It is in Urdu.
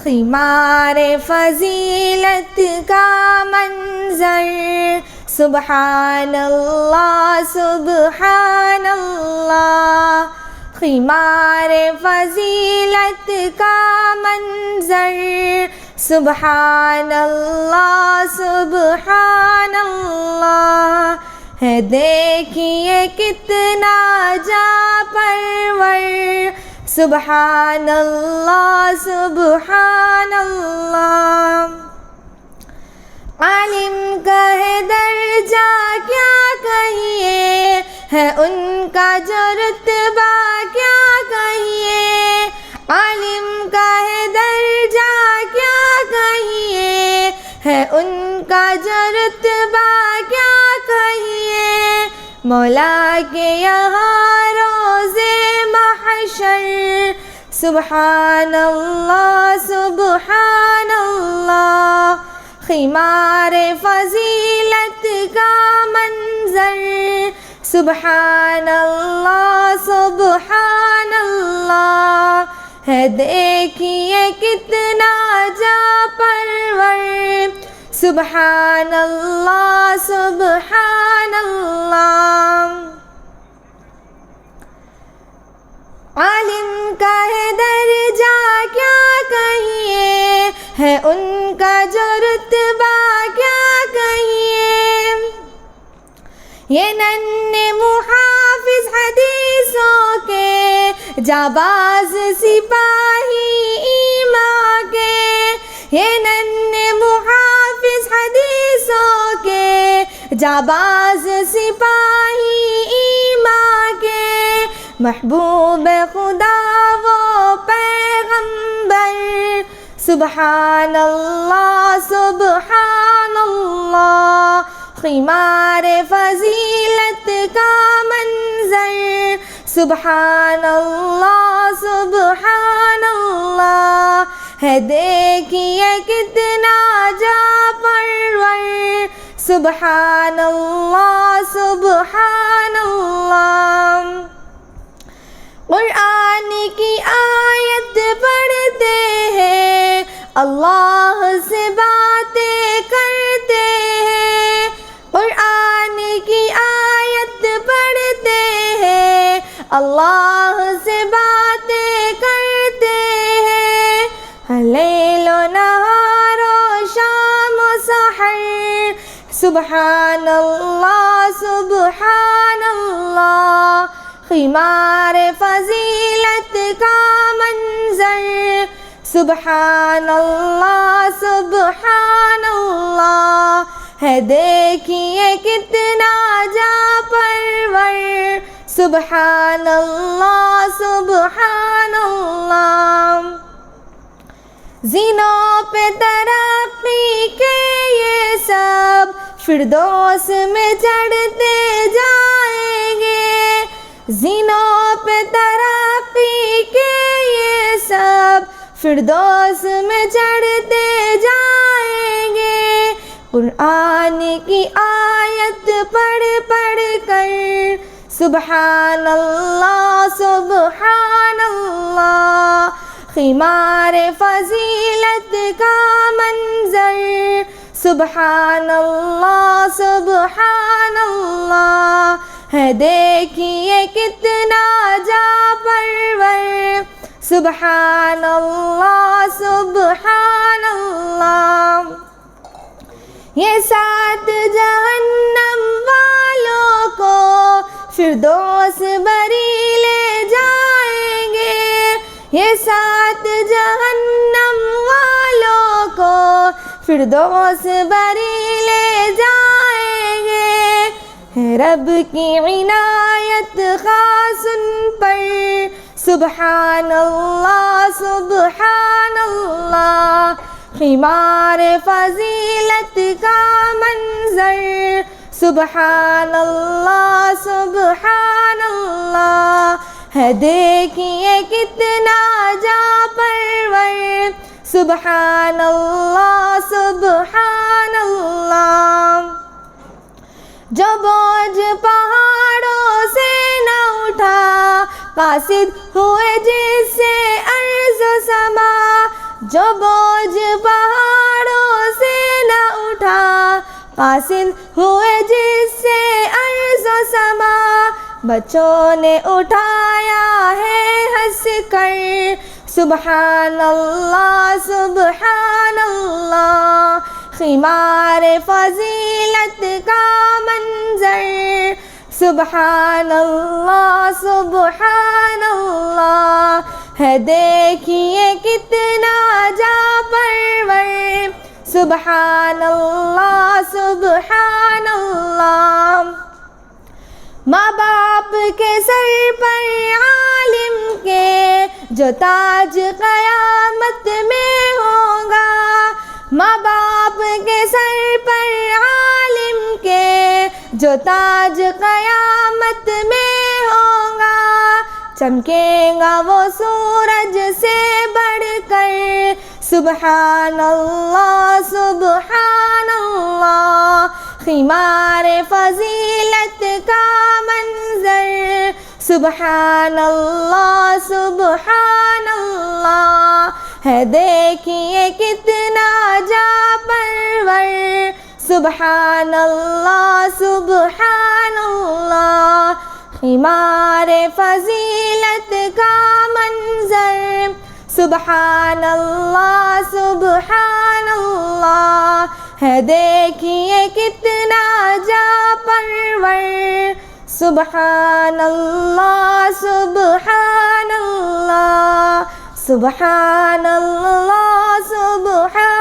خمار فضیلت کا منظر، سبحان اللہ سبحان اللہ، خمار فضیلت کا منظر، سبحان اللہ سبحان اللہ، ہے دیکھیے کتنا جا پرور، سبحان اللہ سبحان اللہ، عالم کا ہے درجہ کیا کہیے، ہے ان کا جو رتبہ کیا کہیے، عالم کا ہے درجہ کیا کہیے، ہے ان کا جو رتبہ کیا کہیے، مولا کے یہاں روزے محشر، سبحان اللہ سبحان اللہ، خمار فضیلت کا منظر، سبحان اللہ سبحان اللہ، ہے دیکھیے کتنا جا پرور، سبحان اللہ سبحان اللہ، عالم کا ہے درجہ کیا کہیے، ہے ان کا جو رتبہ کیا کہیے، یہ ننھے محافظ حدیثوں کے جانباز سپاہی ایمان کے، یہ ننھے محافظ حدیثوں کے جانباز سپاہی ایمان کے، محبوب خدا وہ پیغمبر، سبحان اللہ سبحان اللہ، خمار فضیلت کا منظر، سبحان اللہ سبحان اللہ، ہے دیکھیے کتنا جا پرور، سبحان اللہ سبحان اللہ، قرآن کی آیت پڑھتے ہیں، اللہ سے باتیں کرتے ہیں، قرآن کی آیت پڑھتے ہیں، اللہ سے باتیں کرتے ہیں، لیل و نہار و شام و سحر، سبحان اللہ سبحان اللہ، خمار فضیلت کا منظر، سبحان اللہ سبحان اللہ، ہے دیکھیے کتنا جا پرور، سبحان اللہ سبحان اللہ، زینوں پہ ترقی کے یہ سب فردوس میں چڑھتے جائیں گے، زینوں پہ ترقی کے یہ سب فردوس میں چڑھتے جائیں گے، قرآن کی آیت پڑھ پڑھ کر، سبحان اللہ سبحان اللہ، خمار فضیلت کا منظر، سبحان اللہ سبحان اللہ، ہے دیکھیے کتنا جا پرور، سبحان اللہ سبحان اللہ، یہ سات جہنم والوں کو فردوس بری لے جائیں گے، یہ سات جہنم والوں کو فردوس بری لے جائیں گے، ہے رب کی عنایت خاص ان پر، سبحان اللہ سبحان اللہ، خمار فضیلت کا منظر، سبحان اللہ سبحان اللہ، ہے دیکھیے کتنا جا پرور، سبحان اللہ سبحان اللہ، جو بوجھ پہاڑوں سے نہ اٹھا قاصد ہوئے جس سے ارض و سما، جو بوجھ پہاڑوں سے نہ اٹھا، قاصد ہوئے جس سے ارض و سما، بچوں نے اٹھایا ہے ہنس کر، سبحان اللہ سبحان اللہ، خمار فضیلت کا منظر، سبحان اللہ سبحان اللہ، ہے دیکھیے کتنا جا پرور، سبحان اللہ سبحان اللہ، ماں باپ کے سر پر عالم کے جو تاج قیامت میں ہوگا، ماں باپ کے سر پر عالم کے جو تاج قیامت میں ہوگا، چمکے گا وہ سورج سے بڑھ کر، سبحان اللہ سبحان اللہ، خمار فضیلت کا منظر، سبحان اللہ سبحان اللہ، ہے دیکھیے کتنا جا پرور، سبحان اللہ سبحان اللہ، خمار فضیلت کا منظر، سبحان اللہ سبحان اللہ، ہے دیکھیے کتنا جا پرور، سبحان اللہ سبحان اللہ، سبحان اللہ سبحان